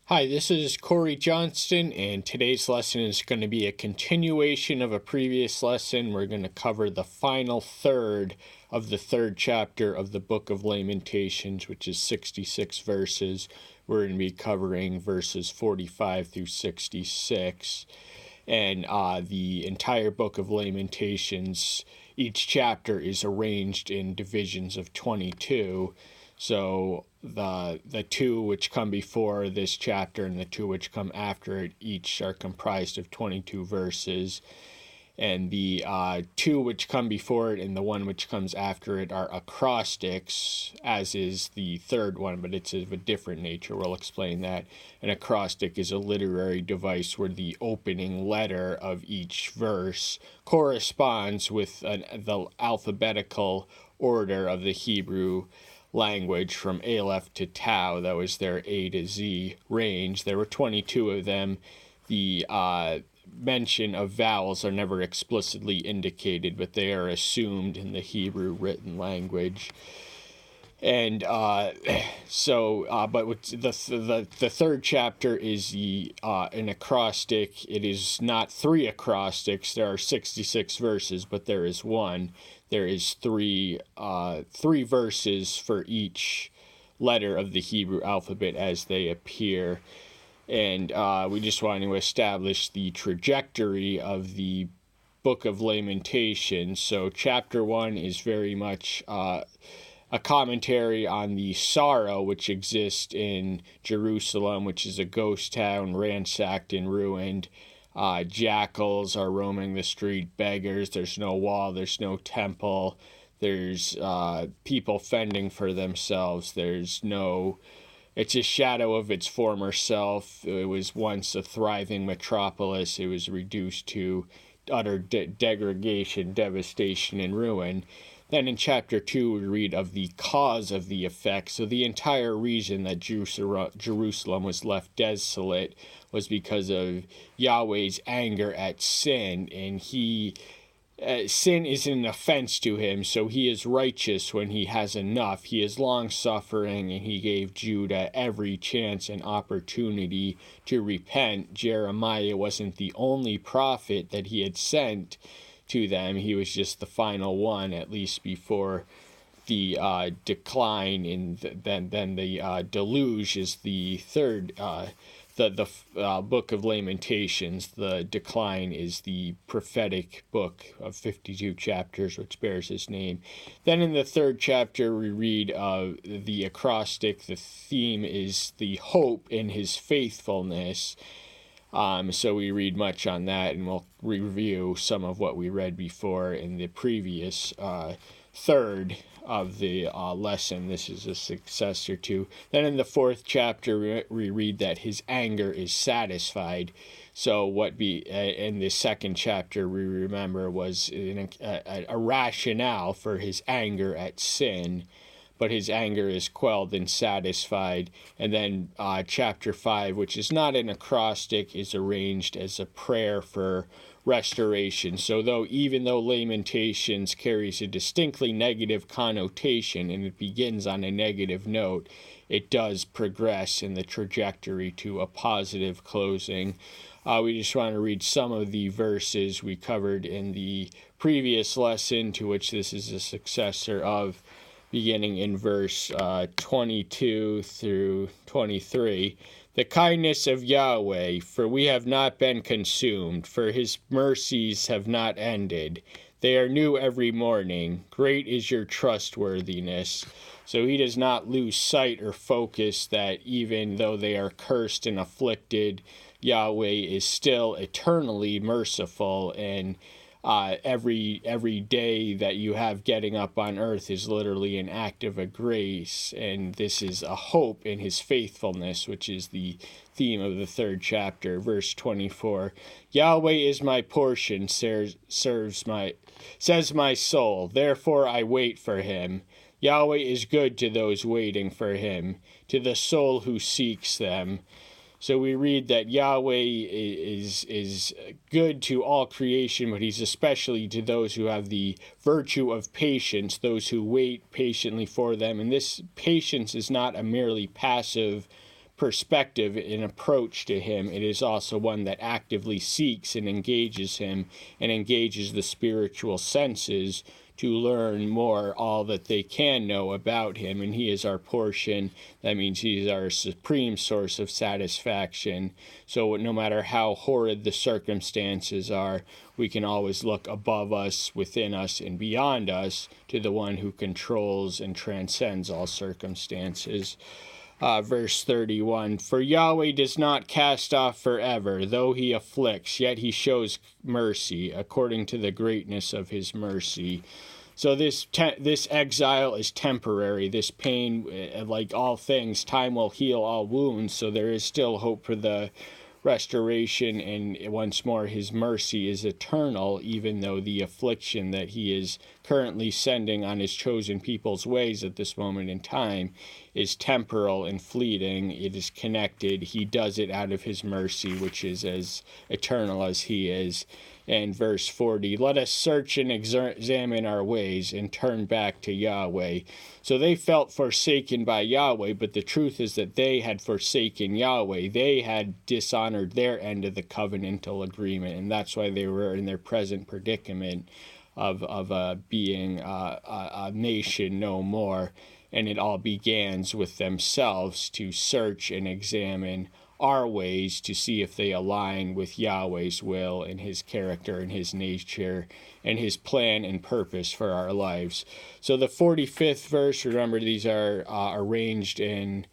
Hi, this is Corey Johnston, and today's lesson is going to be a continuation of a previous lesson. We're going to cover the final third of the third chapter of the book of Lamentations, which is 66 verses. We're going to be covering verses 45 through 66. And the entire book of Lamentations, each chapter is arranged in divisions of 22. So the two which come before this chapter and the two which come after it each are comprised of 22 verses. And the two which come before it and the one which comes after it are acrostics, as is the third one, but it's of a different nature. We'll explain that. An acrostic is a literary device where the opening letter of each verse corresponds with the alphabetical order of the Hebrew language from Aleph to Tau. That was their A to Z range. There were 22 of them. The mention of vowels are never explicitly indicated, but they are assumed in the Hebrew written language. And but with the third chapter is an acrostic. It is not three acrostics. There are 66 verses, but there is one. There is three verses for each letter of the Hebrew alphabet as they appear. And we just want to establish the trajectory of the book of Lamentations. So chapter 1 is very much a commentary on the sorrow which exists in Jerusalem, which is a ghost town ransacked and ruined. Jackals are roaming the street, beggars, there's no wall, there's no temple, there's people fending for themselves, it's a shadow of its former self. It was once a thriving metropolis. It was reduced to utter degradation, devastation, and ruin. Then in chapter 2, we read of the cause of the effect. So the entire reason that Jerusalem was left desolate was because of Yahweh's anger at sin. And sin is an offense to him, so he is righteous when he has enough. He is long-suffering, and he gave Judah every chance and opportunity to repent. Jeremiah wasn't the only prophet that he had sent to them. He was just the final one, at least before the decline. And then the deluge is the third. The book of Lamentations. The decline is the prophetic book of 52 chapters, which bears his name. Then in the third chapter, we read the acrostic. The theme is the hope in his faithfulness. So we read much on that, and we'll review some of what we read before in the previous third of the lesson. This is a successor to. Then in the fourth chapter, we read that his anger is satisfied. So in the second chapter, we remember was a rationale for his anger at sin. But his anger is quelled and satisfied. And then chapter 5, which is not an acrostic, is arranged as a prayer for restoration. So even though Lamentations carries a distinctly negative connotation and it begins on a negative note, it does progress in the trajectory to a positive closing. We just want to read some of the verses we covered in the previous lesson, to which this is a successor of, beginning in verse 22 through 23. The kindness of Yahweh, for we have not been consumed, for his mercies have not ended. They are new every morning. Great is your trustworthiness. So he does not lose sight or focus that even though they are cursed and afflicted, Yahweh is still eternally merciful, and every day that you have getting up on earth is literally an act of a grace, and this is a hope in his faithfulness, which is the theme of the third chapter. Verse 24, Yahweh is my portion, says my soul, therefore I wait for him. Yahweh is good to those waiting for him, to the soul who seeks them. So we read that Yahweh is good to all creation, but he's especially to those who have the virtue of patience, those who wait patiently for them. And this patience is not a merely passive perspective and approach to him, it is also one that actively seeks and engages him and engages the spiritual senses to learn more, all that they can know about him. And he is our portion. That means he is our supreme source of satisfaction. So no matter how horrid the circumstances are, we can always look above us, within us, and beyond us to the one who controls and transcends all circumstances. Verse 31, for Yahweh does not cast off forever, though he afflicts, yet he shows mercy, according to the greatness of his mercy. So this exile is temporary. This pain, like all things, time will heal all wounds, so there is still hope for the restoration, and once more his mercy is eternal, even though the affliction that he is currently sending on his chosen people's ways at this moment in time is temporal and fleeting. It is connected. He does it out of his mercy, which is as eternal as he is. And verse 40, let us search and examine our ways and turn back to Yahweh. So they felt forsaken by Yahweh, but the truth is that they had forsaken Yahweh. They had dishonored their end of the covenantal agreement, and that's why they were in their present predicament of being a nation no more. And it all begins with themselves to search and examine our ways to see if they align with Yahweh's will and his character and his nature and his plan and purpose for our lives. So the 45th verse, remember these are arranged in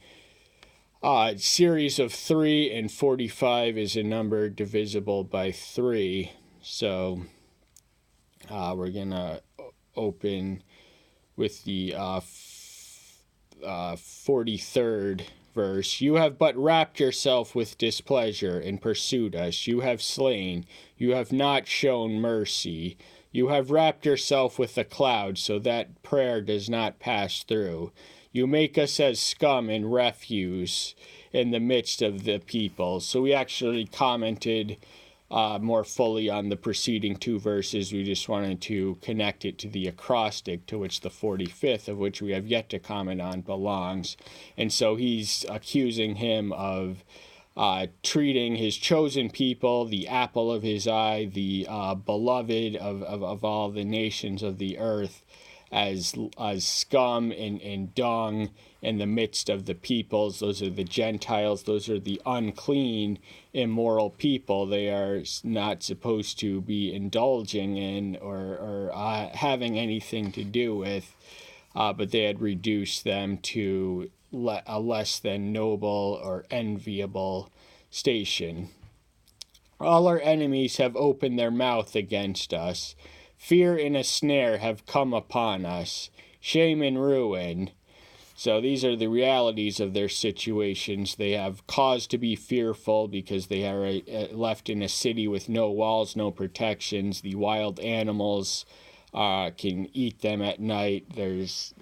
a series of 3, and 45 is a number divisible by 3. So we're going to open with the 43rd verse. You have but wrapped yourself with displeasure and pursued us. You have slain. You have not shown mercy. You have wrapped yourself with a cloud so that prayer does not pass through. You make us as scum and refuse in the midst of the people. So we actually commented more fully on the preceding 2 verses. We just wanted to connect it to the acrostic to which the 45th, of which we have yet to comment on, belongs. And so he's accusing him of treating his chosen people, the apple of his eye, the beloved of all the nations of the earth, as scum and dung in the midst of the peoples. Those are the Gentiles. Those are the unclean, immoral people. They are not supposed to be indulging in or having anything to do with, but they had reduced them to a less than noble or enviable station. All our enemies have opened their mouth against us. Fear and a snare have come upon us, shame and ruin. So these are the realities of their situations. They have cause to be fearful because they are left in a city with no walls, no protections. The wild animals can eat them at night. There's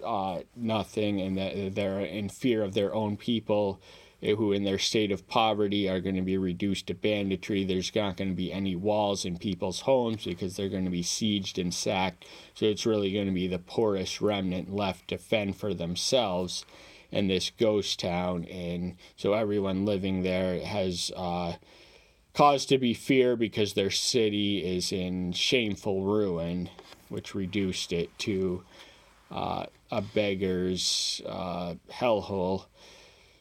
nothing, and they're in fear of their own people, who in their state of poverty are going to be reduced to banditry. There's not going to be any walls in people's homes because they're going to be sieged and sacked. So it's really going to be the poorest remnant left to fend for themselves in this ghost town. And so everyone living there has cause to be feared because their city is in shameful ruin, which reduced it to a beggar's hellhole.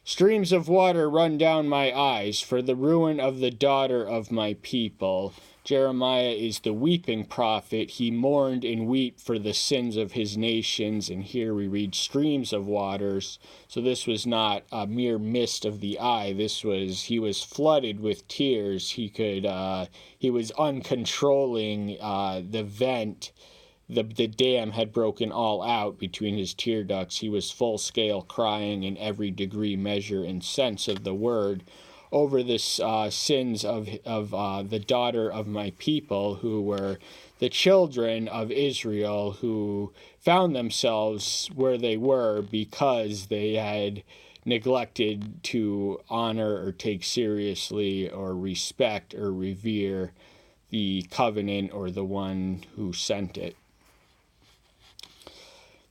Streams of water run down my eyes for the ruin of the daughter of my people. Jeremiah is the weeping prophet. He mourned and wept for the sins of his nations. And here we read streams of waters. So this was not a mere mist of the eye. He was flooded with tears. He was uncontrolling the vent. The dam had broken all out between his tear ducts. He was full-scale crying in every degree, measure, and sense of the word over the sins of the daughter of my people, who were the children of Israel, who found themselves where they were because they had neglected to honor or take seriously or respect or revere the covenant or the one who sent it.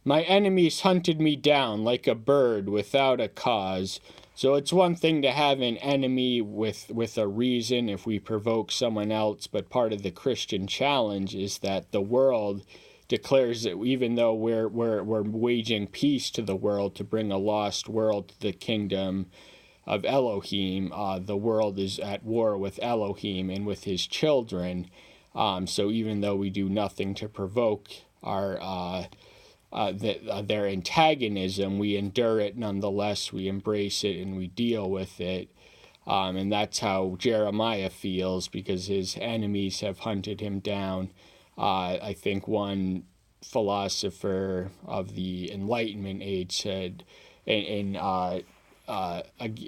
My enemies hunted me down like a bird without a cause, So it's one thing to have an enemy with a reason if we provoke someone else, but part of the Christian challenge is that the world declares that even though we're waging peace to the world to bring a lost world to the kingdom of Elohim, the world is at war with Elohim and with his children. So even though we do nothing to provoke their antagonism, we endure it nonetheless, we embrace it, and we deal with it. And that's how Jeremiah feels, because his enemies have hunted him down. I think one philosopher of the Enlightenment age said,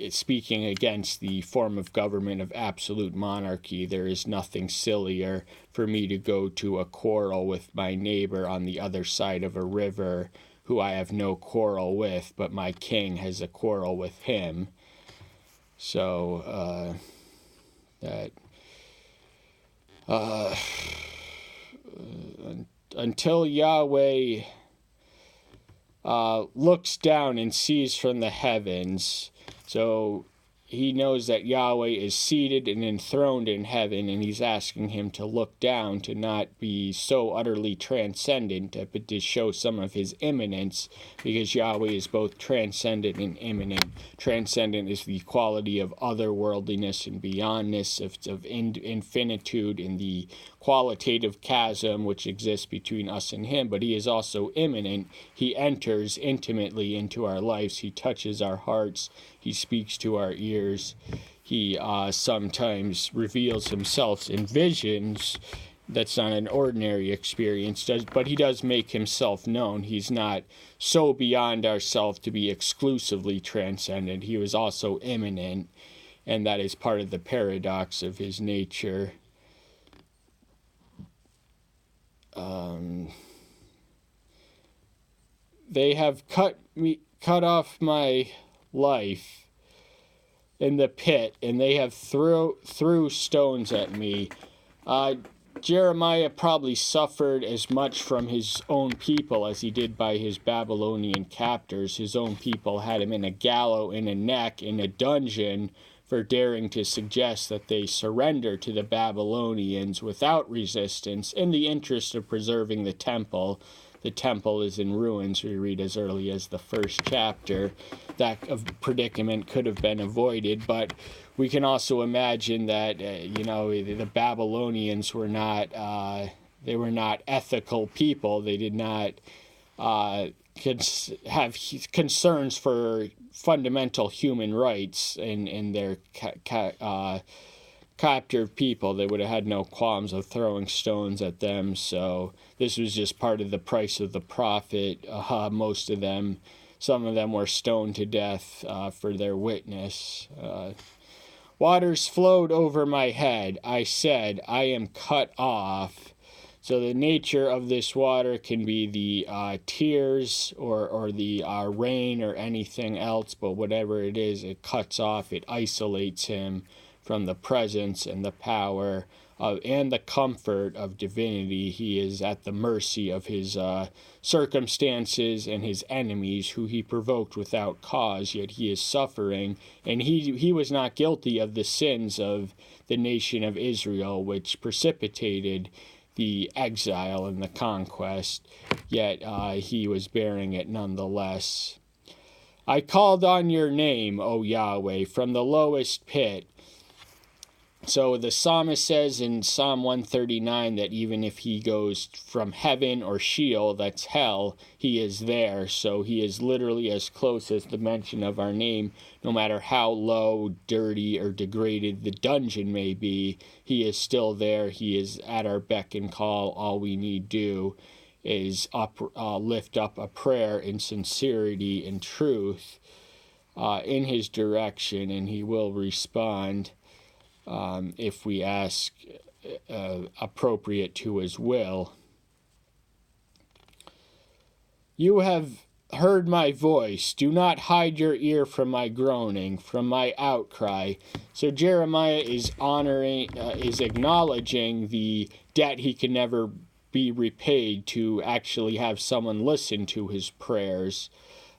speaking against the form of government of absolute monarchy, there is nothing sillier for me to go to a quarrel with my neighbor on the other side of a river who I have no quarrel with, but my king has a quarrel with him. So until Yahweh looks down and sees from the heavens, so he knows that Yahweh is seated and enthroned in heaven, and he's asking him to look down, to not be so utterly transcendent, but to show some of his immanence, because Yahweh is both transcendent and immanent. Transcendent is the quality of otherworldliness and beyondness, of infinitude in the qualitative chasm which exists between us and him, but he is also immanent. He enters intimately into our lives. He touches our hearts. He speaks to our ears. He sometimes reveals himself in visions. That's not an ordinary experience, but he does make himself known. He's not so beyond ourselves to be exclusively transcendent. He was also immanent, and that is part of the paradox of his nature. They have cut off my life in the pit, and they have threw stones at me. Jeremiah probably suffered as much from his own people as he did by his Babylonian captors. His own people had him in a gallows, in a neck, in a dungeon, for daring to suggest that they surrender to the Babylonians without resistance in the interest of preserving the temple. The temple is in ruins, we read as early as the first chapter. That predicament could have been avoided, but we can also imagine that, the Babylonians were not, they were not ethical people. They did not have concerns for fundamental human rights in their captive people. They would have had no qualms of throwing stones at them. So this was just part of the price of the prophet. Most of them, some of them were stoned to death for their witness. Waters flowed over my head. I said, I am cut off. So the nature of this water can be the tears or the rain or anything else, but whatever it is, it cuts off, it isolates him from the presence and the power and the comfort of divinity. He is at the mercy of his circumstances and his enemies, who he provoked without cause, yet he is suffering. And he was not guilty of the sins of the nation of Israel, which precipitated the exile and the conquest, yet he was bearing it nonetheless. I called on your name, O Yahweh, from the lowest pit. So the psalmist says in Psalm 139 that even if he goes from heaven or Sheol, that's hell, he is there. So he is literally as close as the mention of our name, no matter how low, dirty, or degraded the dungeon may be. He is still there. He is at our beck and call. All we need do is lift up a prayer in sincerity and truth in his direction, and he will respond. If we ask appropriate to his will. You have heard my voice. Do not hide your ear from my groaning, from my outcry. So Jeremiah is acknowledging the debt he can never be repaid, to actually have someone listen to his prayers.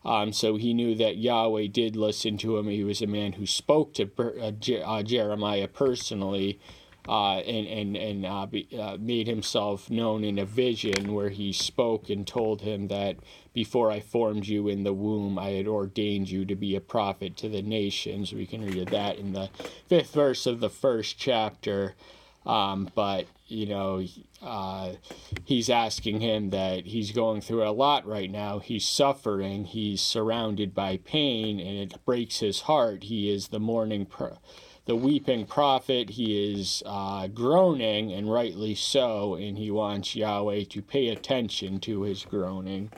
So he knew that Yahweh did listen to him. He was a man who spoke to Jeremiah personally, and made himself known in a vision where he spoke and told him that before I formed you in the womb, I had ordained you to be a prophet to the nations. We can read that in the 5th verse of the 1st chapter. But he's asking him that he's going through a lot right now. He's suffering. He's surrounded by pain, and it breaks his heart. He is the weeping prophet. He is groaning, and rightly so, and he wants Yahweh to pay attention to his groaning.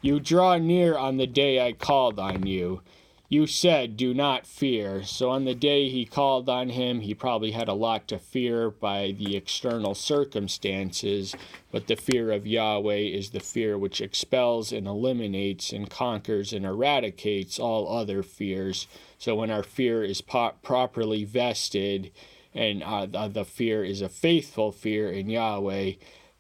You draw near on the day I called on you. You said, do not fear. So on the day he called on him, he probably had a lot to fear by the external circumstances, but the fear of Yahweh is the fear which expels and eliminates and conquers and eradicates all other fears. So when our fear is properly vested, and the fear is a faithful fear in Yahweh,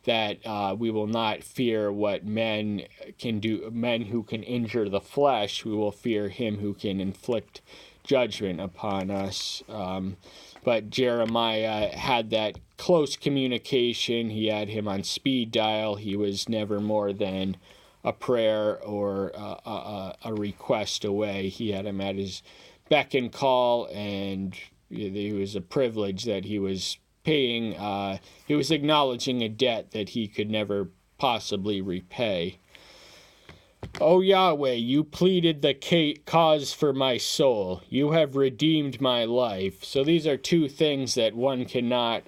that we will not fear what men can do, men who can injure the flesh. We will fear him who can inflict judgment upon us. But Jeremiah had that close communication. He had him on speed dial. He was never more than a prayer or a request away. He had him at his beck and call, and it was a privilege that he was paying. He was acknowledging a debt that he could never possibly repay. O Yahweh, you pleaded the cause for my soul. You have redeemed my life. So these are two things that one cannot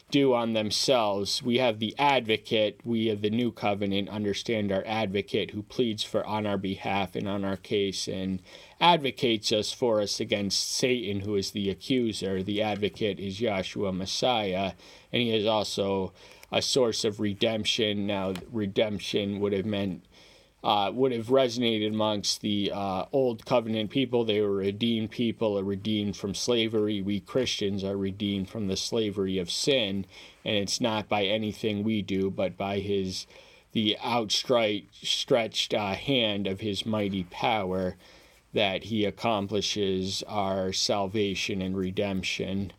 do on themselves. We have the advocate. We of the new covenant understand our advocate who pleads on our behalf and on our case and advocates for us against Satan, who is the accuser. The advocate is Yahshua Messiah, and he is also a source of redemption. Now, redemption would have resonated amongst the old covenant people. They were redeemed people, redeemed from slavery. We Christians are redeemed from the slavery of sin, and it's not by anything we do, but by the outstretched hand of his mighty power that he accomplishes our salvation and redemption.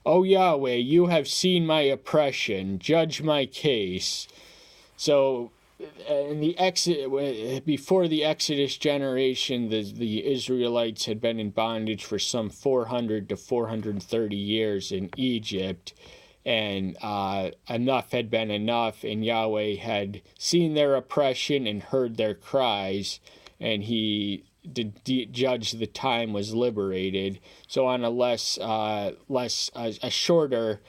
O Yahweh, you have seen my oppression. Judge my case. So before the Exodus generation, the Israelites had been in bondage for some 400 to 430 years in Egypt, and enough had been enough, and Yahweh had seen their oppression and heard their cries, and he judged the time was liberated. So on a shorter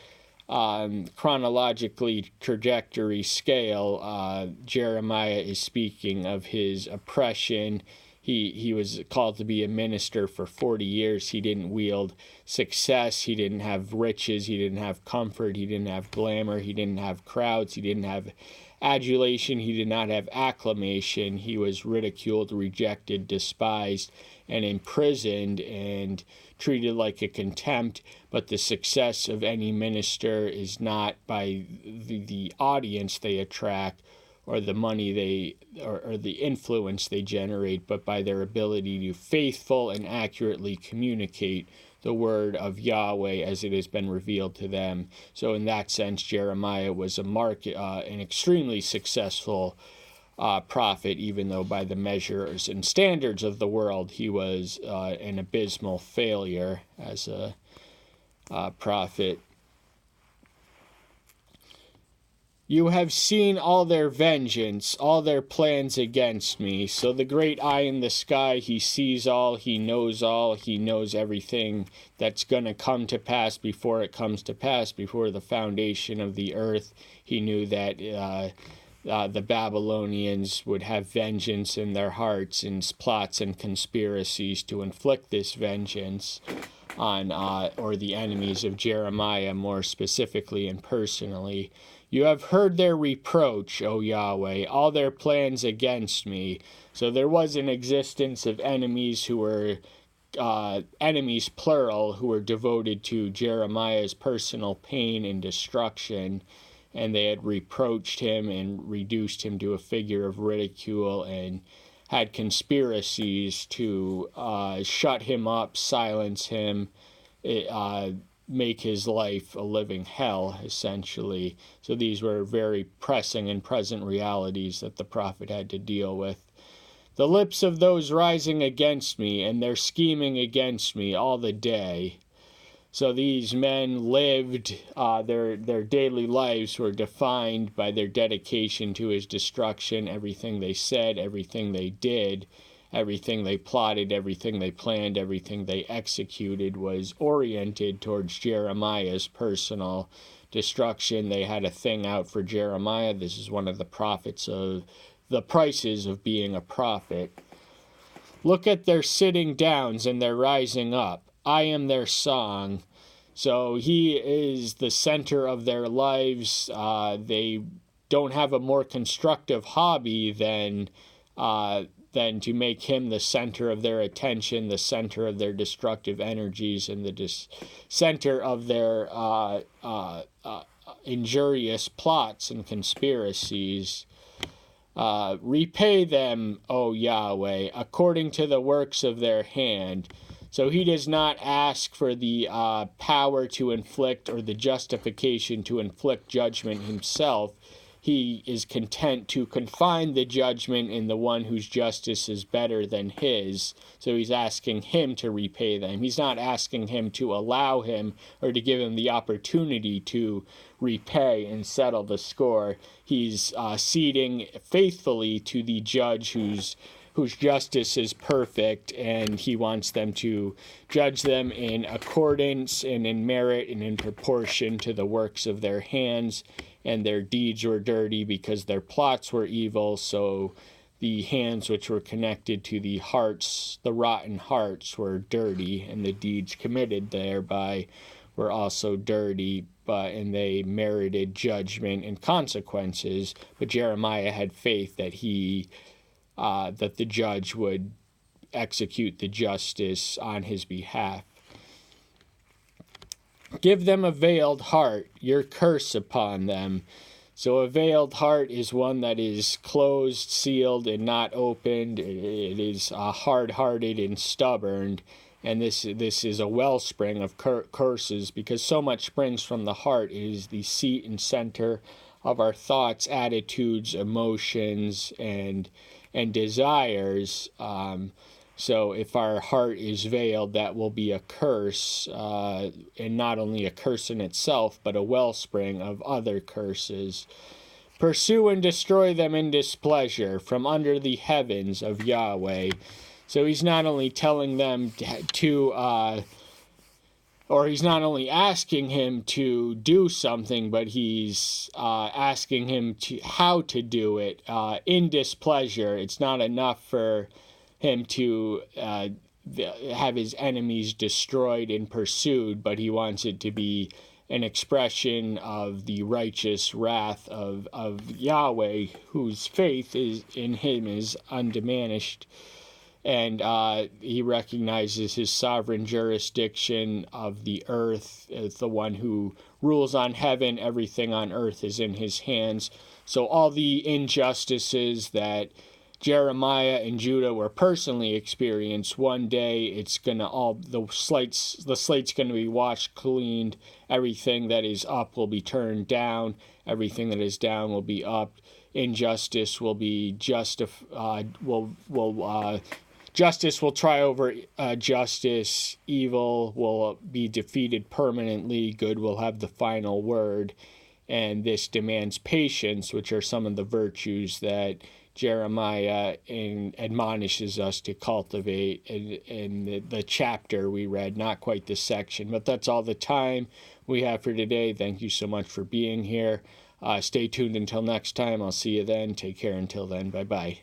chronologically trajectory scale, Jeremiah is speaking of his oppression. He was called to be a minister for 40 years. He didn't wield success. He didn't have riches. He didn't have comfort. He didn't have glamour. He didn't have crowds. He didn't have adulation. He did not have acclamation. He was ridiculed, rejected, despised, and imprisoned and treated like a contempt. But the success of any minister is not by the audience they attract or the money or the influence they generate, but by their ability to faithful and accurately communicate the word of Yahweh as it has been revealed to them. So in that sense, Jeremiah was an extremely successful prophet, even though by the measures and standards of the world, he was an abysmal failure as a prophet. You have seen all their vengeance, all their plans against me. So the great eye in the sky, he sees all, he knows everything that's going to come to pass before it comes to pass, before the foundation of the earth. He knew that the Babylonians would have vengeance in their hearts and plots and conspiracies to inflict this vengeance on, or the enemies of Jeremiah more specifically and personally. You have heard their reproach, O Yahweh, all their plans against me. So there was an existence of enemies who were, enemies plural, who were devoted to Jeremiah's personal pain and destruction. and they had reproached him and reduced him to a figure of ridicule and had conspiracies to shut him up, silence him, make his life a living hell, essentially. So these were very pressing and present realities that the prophet had to deal with. The lips of those rising against me, and their scheming against me all the day. So these men lived, their daily lives were defined by their dedication to his destruction. Everything they said, everything they did, everything they plotted, everything they planned, everything they executed was oriented towards Jeremiah's personal destruction. They had a thing out for Jeremiah. This is one of the the prices of being a prophet. Look at their sitting downs and their rising up. I am their song. So he is the center of their lives. They don't have a more constructive hobby than to make him the center of their attention, the center of their destructive energies, and the center of their injurious plots and conspiracies. Repay them, O Yahweh, according to the works of their hand. So he does not ask for the power to inflict or the justification to inflict judgment himself. He is content to confine the judgment in the one whose justice is better than his. So he's asking him to repay them. He's not asking him to allow him or to give him the opportunity to repay and settle the score. He's ceding faithfully to the judge whose justice is perfect, and he wants them to judge them in accordance and in merit and in proportion to the works of their hands. And their deeds were dirty because their plots were evil, so the hands which were connected to the hearts, the rotten hearts, were dirty, and the deeds committed thereby were also dirty, and they merited judgment and consequences. But Jeremiah had faith that that the judge would execute the justice on his behalf. Give them a veiled heart, your curse upon them. So a veiled heart is one that is closed, sealed, and not opened. It is hard-hearted and stubborn. And this is a wellspring of curses, because so much springs from the heart. It is the seat and center of our thoughts, attitudes, emotions, and desires. So if our heart is veiled, that will be a curse, and not only a curse in itself, but a wellspring of other curses. Pursue and destroy them in displeasure from under the heavens of Yahweh. So he's not only telling them or he's not only asking him to do something, but he's asking him how to do it in displeasure. It's not enough for him to have his enemies destroyed and pursued, but he wants it to be an expression of the righteous wrath of Yahweh, whose faith in him is undiminished. And he recognizes his sovereign jurisdiction of the earth as the one who rules on heaven. Everything on earth is in his hands. So all the injustices that Jeremiah and Judah were personally experienced, one day it's gonna the slate's gonna be washed cleaned. Everything that is up will be turned down. Everything that is down will be up. Injustice will be justice will try over justice. Evil will be defeated permanently. Good will have the final word. And this demands patience, which are some of the virtues that Jeremiah admonishes us to cultivate in the chapter we read, not quite the section. But that's all the time we have for today. Thank you so much for being here. Stay tuned until next time. I'll see you then. Take care until then. Bye-bye.